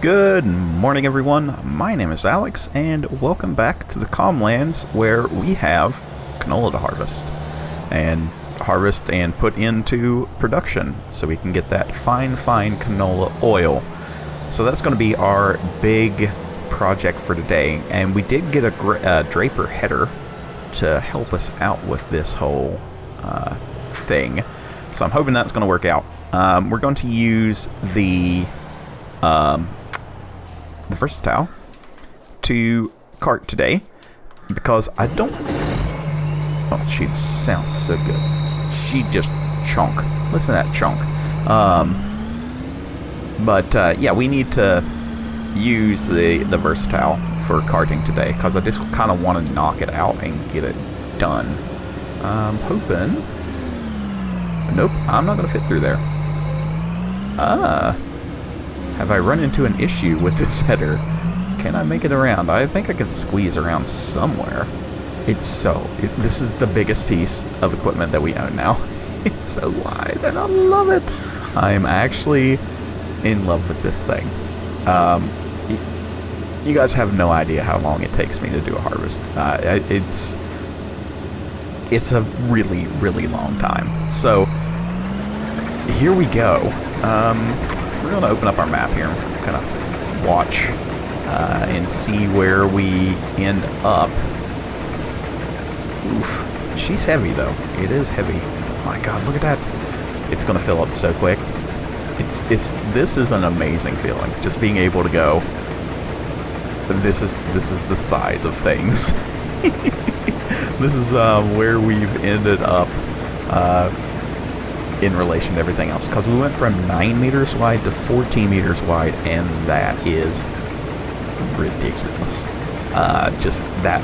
Good morning, everyone. My name is Alex, and welcome back to the Calmlands, where we have canola to harvest and put into production so we can get that fine canola oil. So that's going to be our big project for today, and we did get a Draper header to help us out with this whole thing. So I'm hoping that's going to work out. We're going to use the versatile to cart today because I don't. Oh, she sounds so good. She just chunk. Listen to that chunk. Yeah, we need to use the versatile for carting today because I just kind of want to knock it out and get it done. I'm hoping. Nope, I'm not going to fit through there. Have I run into an issue with this header? Can I make it around? I think I can squeeze around somewhere. This is the biggest piece of equipment that we own now. It's so wide and I love it. I'm actually in love with this thing. You guys have no idea how long it takes me to do a harvest. It's a really long time. So here we go. We're going to open up our map here and kind of watch and see where we end up. Oof. She's heavy, though. It is heavy. Oh my god, look at that. It's going to fill up so quick. This is an amazing feeling. Just being able to go, this is the size of things. This is where we've ended up in relation to everything else, because we went from 9 meters wide to 14 meters wide, and that is ridiculous. Just that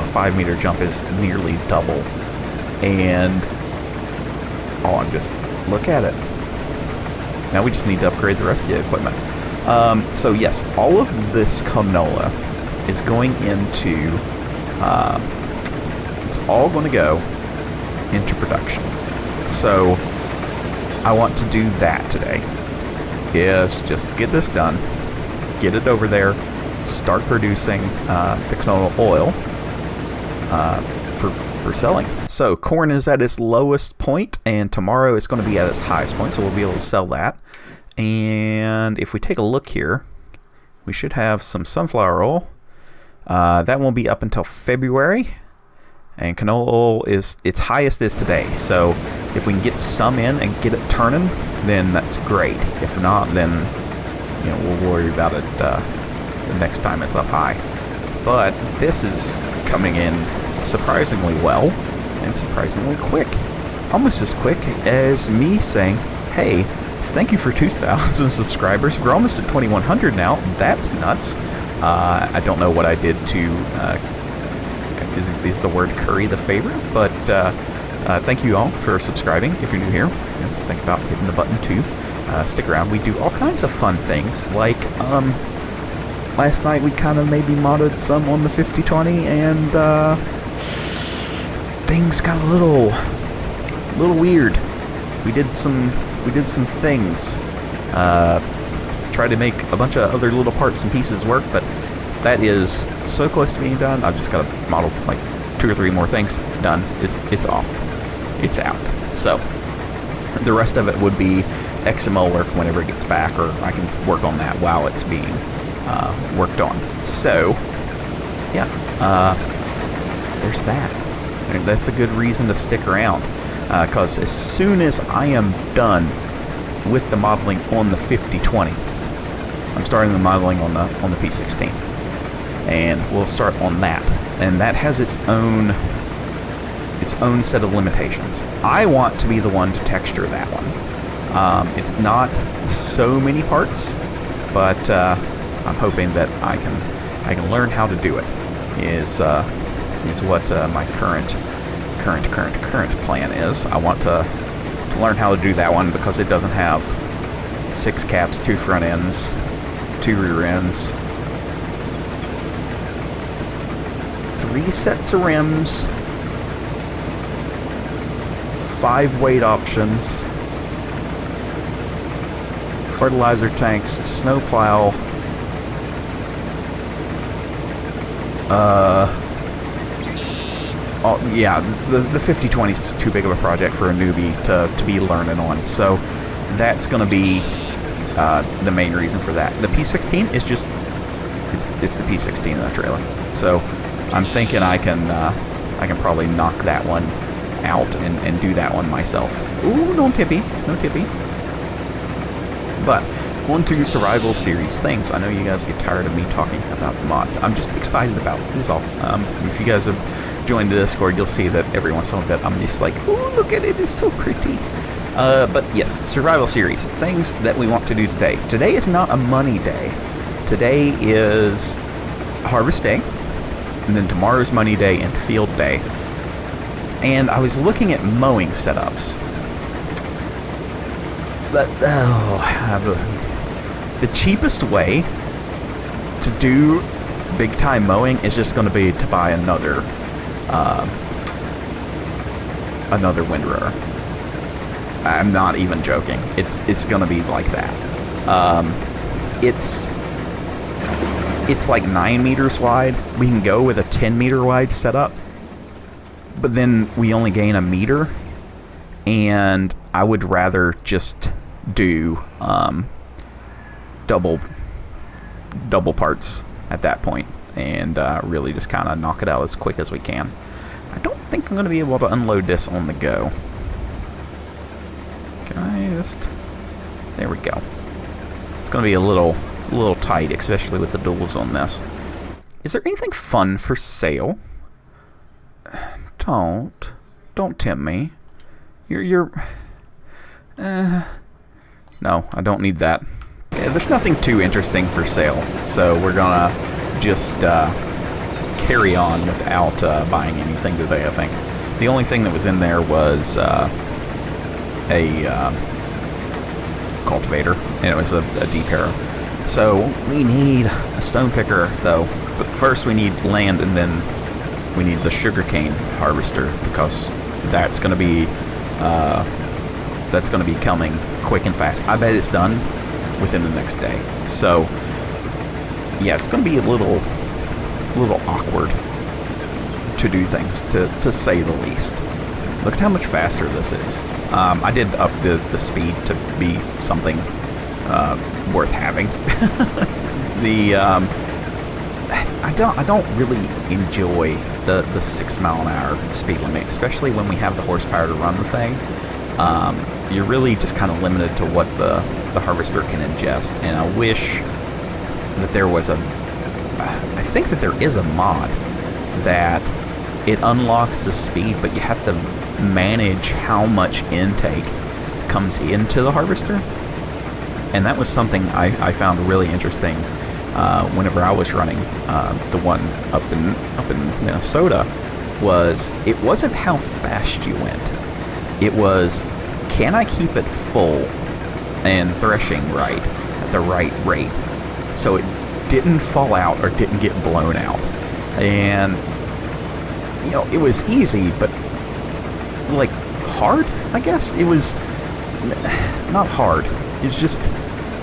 5 meter jump is nearly double, and I'm just look at it. Now we just need to upgrade the rest of the equipment. So yes, all of this canola is going into it's all going to go into production. So I want to do that today, is just get this done, get it over there, start producing the canola oil for selling. So corn is at its lowest point, and tomorrow it's going to be at its highest point, so we'll be able to sell that. And if we take a look here, we should have some sunflower oil. That won't be up until February. And canola oil is its highest is today, so if we can get some in and get it turning, then that's great. If not, then we'll worry about it the next time it's up high. But this is coming in surprisingly well and surprisingly quick, almost as quick as me saying, "Hey, thank you for 2,000 subscribers. We're almost at 2,100 now. That's nuts." I don't know what I did to. Is the word curry the favorite? But thank you all for subscribing. If you're new here, think about hitting the button too. Stick around. We do all kinds of fun things. Like last night we kind of maybe modded some on the 5020, and things got a little weird. We did some things. Tried to make a bunch of other little parts and pieces work, but that is so close to being done. I've just got to model like 2 or 3 more things. Done. It's off. It's out. So the rest of it would be XML work whenever it gets back, or I can work on that while it's being worked on. So yeah, there's that. And that's a good reason to stick around, because as soon as I am done with the modeling on the 5020, I'm starting the modeling on the P16. And we'll start on that, and that has its own set of limitations. I want to be the one to texture that one. It's not so many parts, but I'm hoping that I can learn how to do it. Is what my current plan is. I want to learn how to do that one because it doesn't have 6 caps, 2 front ends, 2 rear ends, 3 sets of rims, 5 weight options, fertilizer tanks, snowplow, Oh, yeah, the 5020 is too big of a project for a newbie to be learning on. So that's going to be the main reason for that. The P16 is just it's the P16 in the trailer. So I'm thinking I can probably knock that one out and do that one myself. Ooh, no tippy. But on to survival series things. I know you guys get tired of me talking about the mod. I'm just excited about it, is all. If you guys have joined the Discord, you'll see that every once in a while I'm just like, ooh, look at it, it's so pretty. But yes, survival series. Things that we want to do today. Today is not a money day. Today is harvest day. And then tomorrow's money day and field day. And I was looking at mowing setups. But, the cheapest way to do big time mowing is just going to be to buy another windrower. I'm not even joking. It's going to be like that. It's like 9 meters wide. We can go with a 10 meter wide setup, but then we only gain a meter, and I would rather just do double parts at that point, and really just kind of knock it out as quick as we can. I don't think I'm going to be able to unload this on the go. Can I just... There we go. It's going to be a little tight, especially with the duals on this. Is there anything fun for sale? Don't tempt me. No, I don't need that. Okay, there's nothing too interesting for sale, so we're gonna just carry on without buying anything today, I think. The only thing that was in there was a cultivator, and it was a deep harrow. So we need a stone picker, though. But first we need land, and then we need the sugarcane harvester, because that's gonna be coming quick and fast. I bet it's done within the next day. So yeah, it's gonna be a little awkward to do things, to say the least. Look at how much faster this is. I did up the speed to be something worth having. I don't really enjoy the 6 mile an hour speed limit, especially when we have the horsepower to run the thing. You're really just kind of limited to what the harvester can ingest, and I wish that there was I think that there is a mod that it unlocks the speed, but you have to manage how much intake comes into the harvester. And that was something I found really interesting whenever I was running the one up in Minnesota. It wasn't how fast you went. It was, can I keep it full and threshing right at the right rate so it didn't fall out or didn't get blown out. And it was easy, but like hard, I guess. It was not hard. It's just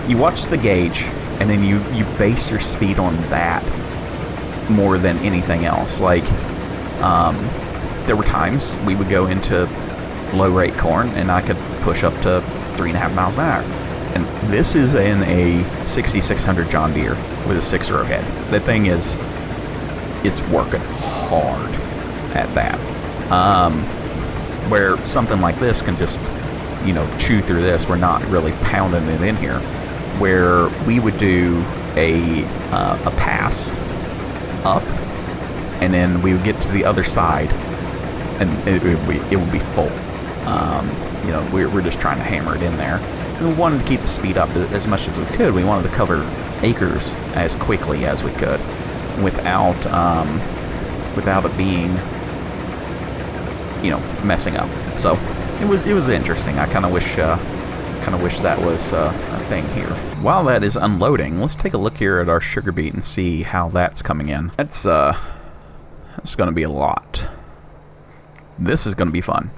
you watch the gauge, and then you base your speed on that more than anything else. Like there were times we would go into low rate corn, and I could push up to 3.5 miles an hour. And this is in a 6600 John Deere with a 6-row head. That thing it's working hard at that. Where something like this can just, chew through this. We're not really pounding it in here. Where we would do a pass up, and then we would get to the other side, and it would be full. We're just trying to hammer it in there. And we wanted to keep the speed up as much as we could. We wanted to cover acres as quickly as we could, without it being, messing up. So it was interesting. I kind of wish that was a thing here. While that is unloading, let's take a look here at our sugar beet and see how that's coming in. That's going to be a lot. This is going to be fun.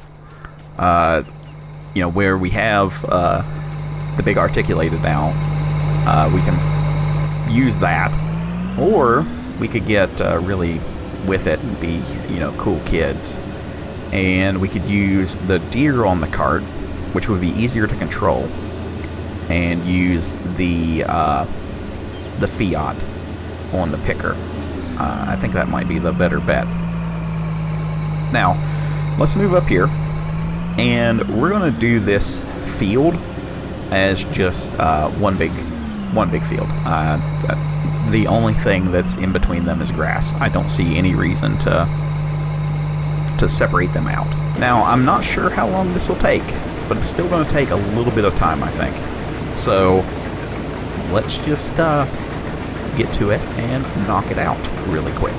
Where we have the big articulated now, we can use that, or we could get really with it and be, you know, cool kids. And we could use the deer on the cart, which would be easier to control, and use the Fiat on the picker. I think that might be the better bet. Now, let's move up here, and we're going to do this field as just one big field. The only thing that's in between them is grass. I don't see any reason to separate them out. Now, I'm not sure how long this will take, but it's still going to take a little bit of time, I think. So, let's just get to it and knock it out really quick.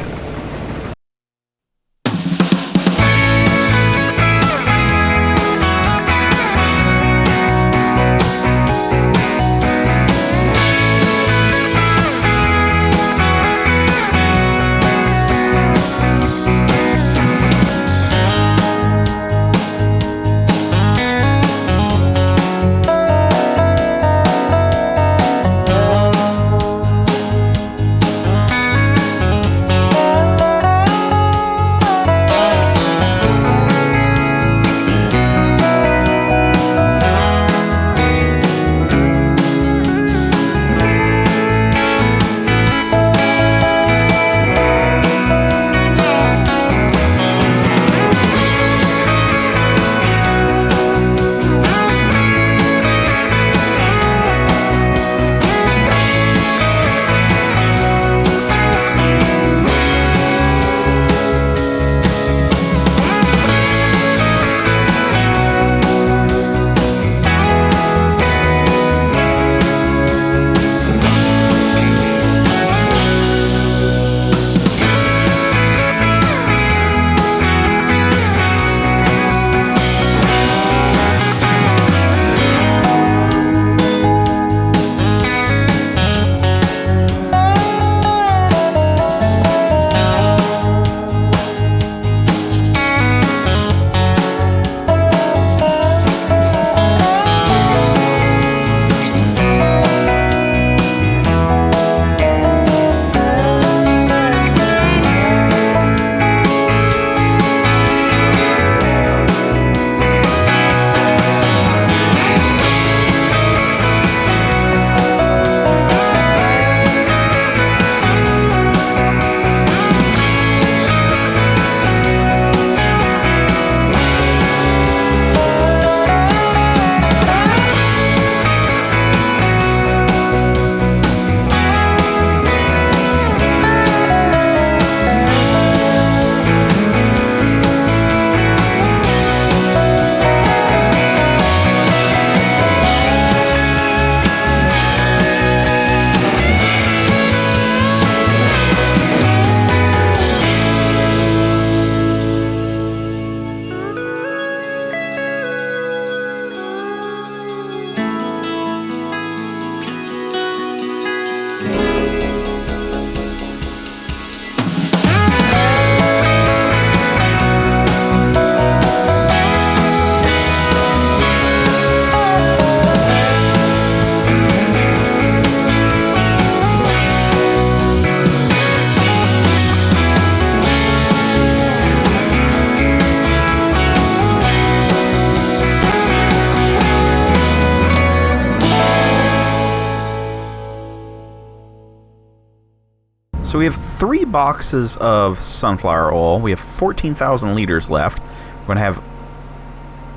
So we have 3 boxes of sunflower oil. We have 14,000 liters left. We're going to have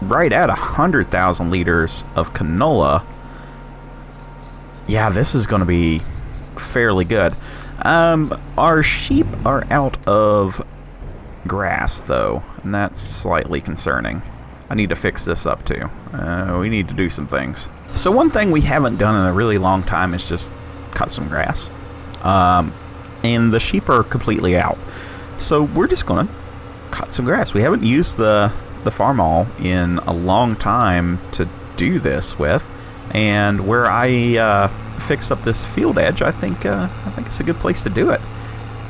right at 100,000 liters of canola. Yeah, this is going to be fairly good. Our sheep are out of grass, though, and that's slightly concerning. I need to fix this up, too. We need to do some things. So one thing we haven't done in a really long time is just cut some grass. And the sheep are completely out. So we're just going to cut some grass. We haven't used the farm all in a long time to do this with. And where I fixed up this field edge, I think it's a good place to do it.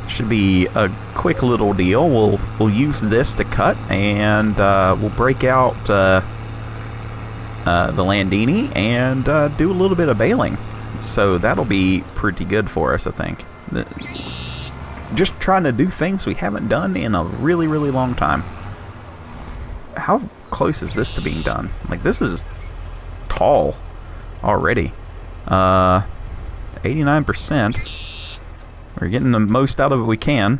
Should be a quick little deal. We'll use this to cut, and we'll break out the Landini and do a little bit of baling. So that'll be pretty good for us, I think. just trying to do things we haven't done in a really, really long time. How close is this to being done? Like, this is tall already. 89%. We're getting the most out of it we can.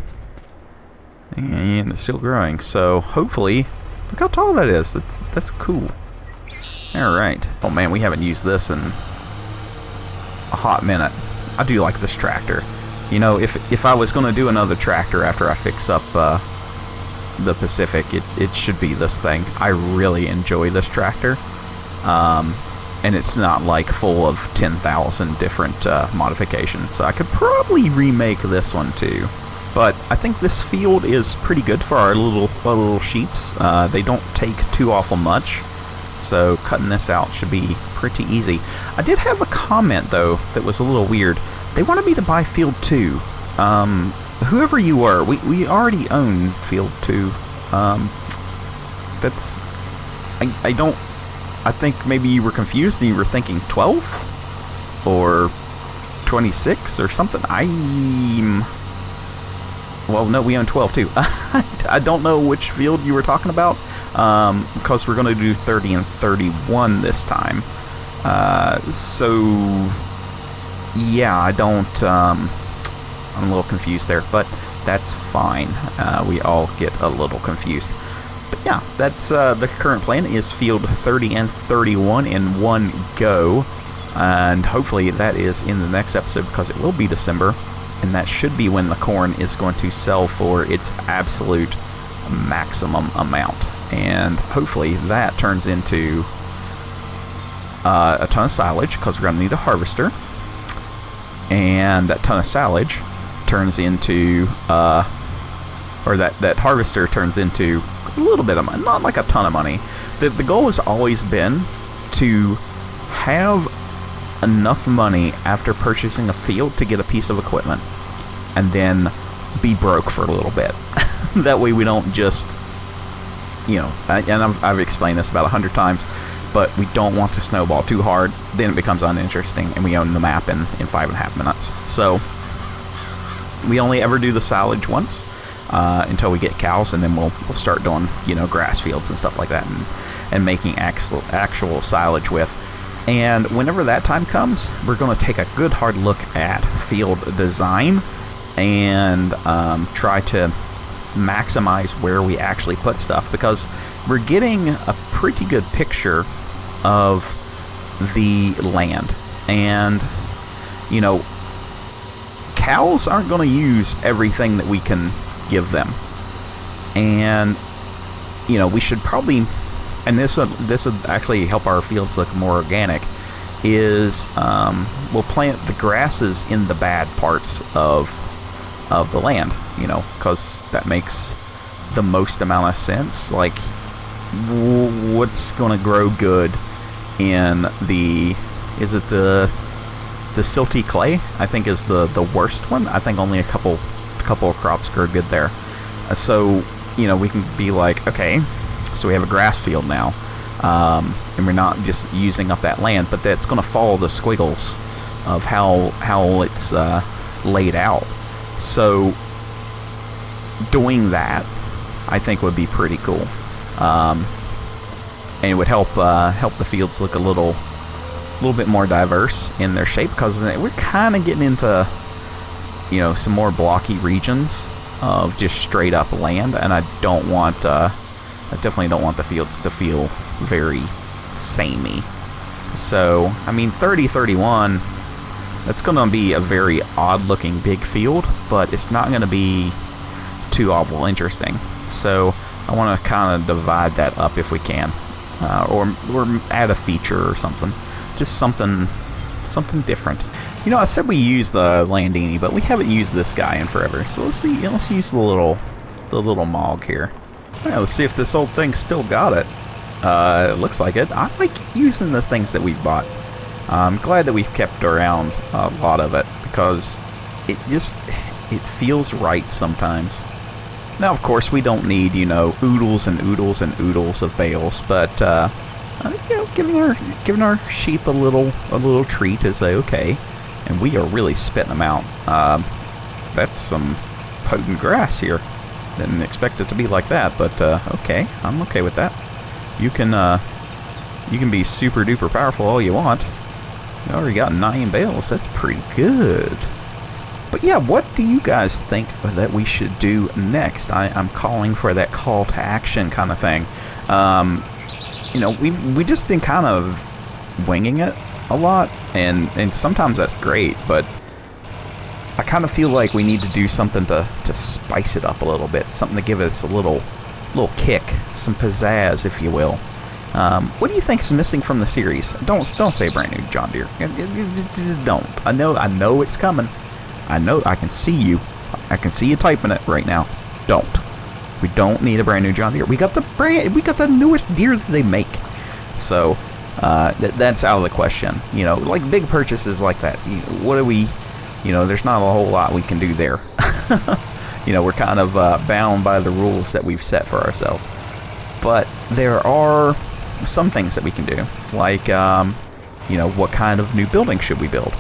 And it's still growing, so hopefully... Look how tall that is. That's cool. Alright. Oh man, we haven't used this in a hot minute. I do like this tractor. You know, if I was going to do another tractor after I fix up the Pacific, it should be this thing. I really enjoy this tractor. And it's not like full of 10,000 different modifications. So I could probably remake this one too. But I think this field is pretty good for our little sheeps. They don't take too awful much. So cutting this out should be pretty easy. I did have a comment though that was a little weird. They wanted me to buy field 2. Whoever you were, we already own field 2. That's... I think maybe you were confused and you were thinking 12? Or 26 or something? Well, no, we own 12 too. I don't know which field you were talking about, because we're going to do 30 and 31 this time. So, yeah, I'm a little confused there, but that's fine. We all get a little confused. But yeah, that's the current plan is field 30 and 31 in one go. And hopefully that is in the next episode, because it will be December. And that should be when the corn is going to sell for its absolute maximum amount. And hopefully that turns into a ton of silage, because we're going to need a harvester. And that ton of silage turns into, or that harvester turns into a little bit of money, not like a ton of money. The goal has always been to have enough money after purchasing a field to get a piece of equipment, and then be broke for a little bit. That way we don't just, you know, and I've explained this about 100 times, but we don't want to snowball too hard, then it becomes uninteresting and we own the map in 5.5 minutes. So we only ever do the silage once, until we get cows, and then we'll start doing, you know, grass fields and stuff like that, and making actual silage with. And whenever that time comes, we're going to take a good hard look at field design and try to maximize where we actually put stuff, because we're getting a pretty good picture of the land. And, you know, cows aren't going to use everything that we can give them. And, you know, we should probably... And this would actually help our fields look more organic, is we'll plant the grasses in the bad parts of the land, you know, because that makes the most amount of sense. Like, what's going to grow good in is it the silty clay, I think, is the worst one. I think only a couple of crops grow good there. So, you know, we can be like, okay, so we have a grass field now, and we're not just using up that land, but that's going to follow the squiggles of how it's laid out. So doing that, I think, would be pretty cool, and it would help the fields look a little bit more diverse in their shape, because we're kind of getting into, you know, some more blocky regions of just straight up land, and I definitely don't want the fields to feel very samey. So, I mean, 30-31, that's going to be a very odd-looking big field, but it's not going to be too awful interesting. So, I want to kind of divide that up if we can, or add a feature or something. Just something different. You know, I said we use the Landini, but we haven't used this guy in forever. So let's use the little Mog here. Yeah, let's see if this old thing still got it. It looks like it. I like using the things that we've bought. I'm glad that we've kept around a lot of it, because it feels right sometimes. Now, of course, we don't need, you know, oodles and oodles and oodles of bales, but you know, giving our sheep a little treat is okay. And we are really spitting them out. That's some potent grass here. Didn't expect it to be like that, but okay, I'm okay with that. You can be super duper powerful all you want. You already got 9 bales. That's pretty good. But yeah, what do you guys think that we should do next? I'm calling for that call to action kind of thing. You know, we've just been kind of winging it a lot, and sometimes that's great, but I kind of feel like we need to do something to spice it up a little bit, something to give us a little kick, some pizzazz, if you will. What do you think is missing from the series? Don't say brand new John Deere. Just don't. I know it's coming. I know. I can see you. I can see you typing it right now. Don't. We don't need a brand new John Deere. We got the newest Deere that they make. So that's out of the question. You know, like big purchases like that. What do we? You know, there's not a whole lot we can do there. You know, we're kind of bound by the rules that we've set for ourselves. But there are some things that we can do, like you know, what kind of new building should we build?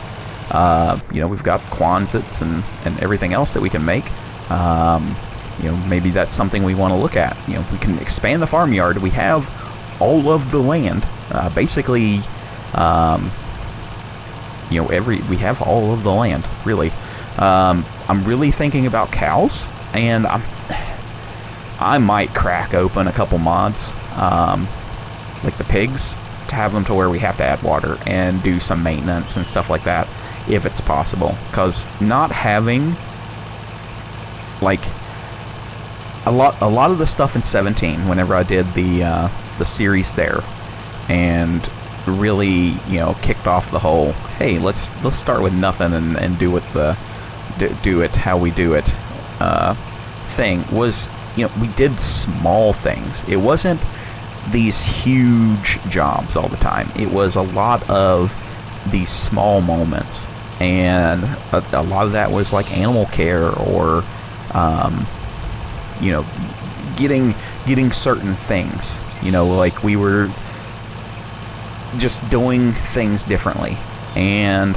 You know, we've got Quonsets and everything else that we can make. You know, maybe that's something we want to look at. You know, we can expand the farmyard. We have all of the land, basically. You know, we have all of the land, really. I'm really thinking about cows, and I might crack open a couple mods, like the pigs, to have them to where we have to add water and do some maintenance and stuff like that, if it's possible. Because not having, like, a lot of the stuff in 17, whenever I did the series there, and really, you know, kicked off the whole, hey, let's start with nothing and do it how we do it thing, was, you know, we did small things. It wasn't these huge jobs all the time. It was a lot of these small moments, and a lot of that was like animal care, or you know, getting certain things. You know, like we were just doing things differently, and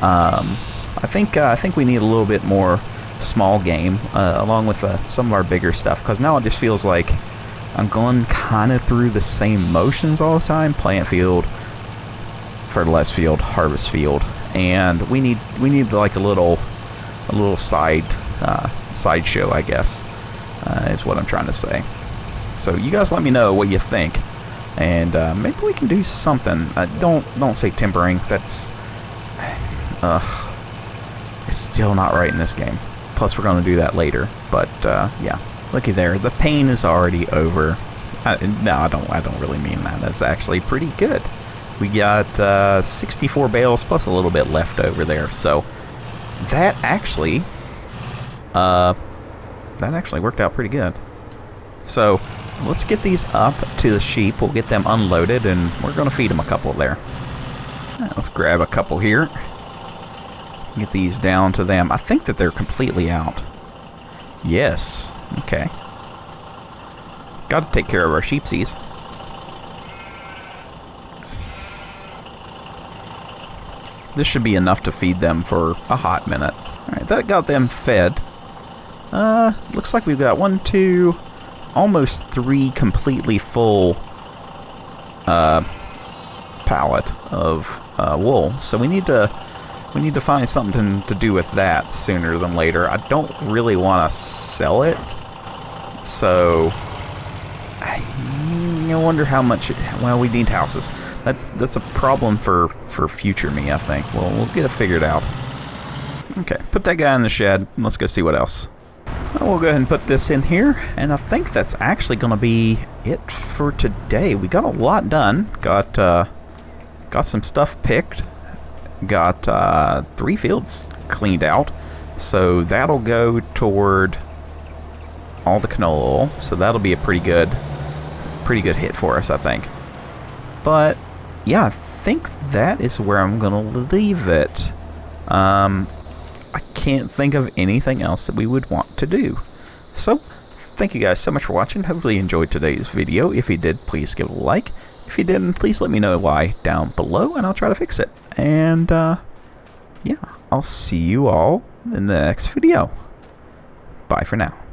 I think we need a little bit more small game along with some of our bigger stuff, because now it just feels like I'm going kind of through the same motions all the time: plant field, fertilize field, harvest field, and we need like a little sideshow, I guess, is what I'm trying to say. So you guys let me know what you think, and maybe we can do something. Don't say timbering. That's it's still not right in this game. Plus, we're going to do that later. But yeah, looky there. The pain is already over. No, I don't really mean that. That's actually pretty good. We got 64 bales plus a little bit left over there. So that actually worked out pretty good. So let's get these up to the sheep. We'll get them unloaded, and we're going to feed them a couple there. Let's grab a couple here. Get these down to them. I think that they're completely out. Yes. Okay. Got to take care of our sheepsies. This should be enough to feed them for a hot minute. Alright, that got them fed. Looks like we've got 1, 2, almost 3 completely full pallet of wool. So we need to find something to do with that sooner than later. I don't really want to sell it, so I wonder how much. Well, we need houses. That's a problem for future me, I think. Well, we'll get it figured out. Okay, put that guy in the shed. Let's go see what else. We'll go ahead and put this in here, and I think that's actually going to be it for today. We got a lot done. Got some stuff picked. Got 3 fields cleaned out, so that'll go toward all the canola oil. So that'll be a pretty good hit for us, I think. But yeah, I think that is where I'm gonna leave it. I can't think of anything else that we would want to do. So thank you guys so much for watching. Hopefully you enjoyed today's video. If you did, please give it a like. If you didn't, please let me know why down below, and I'll try to fix it. And yeah, I'll see you all in the next video. Bye for now.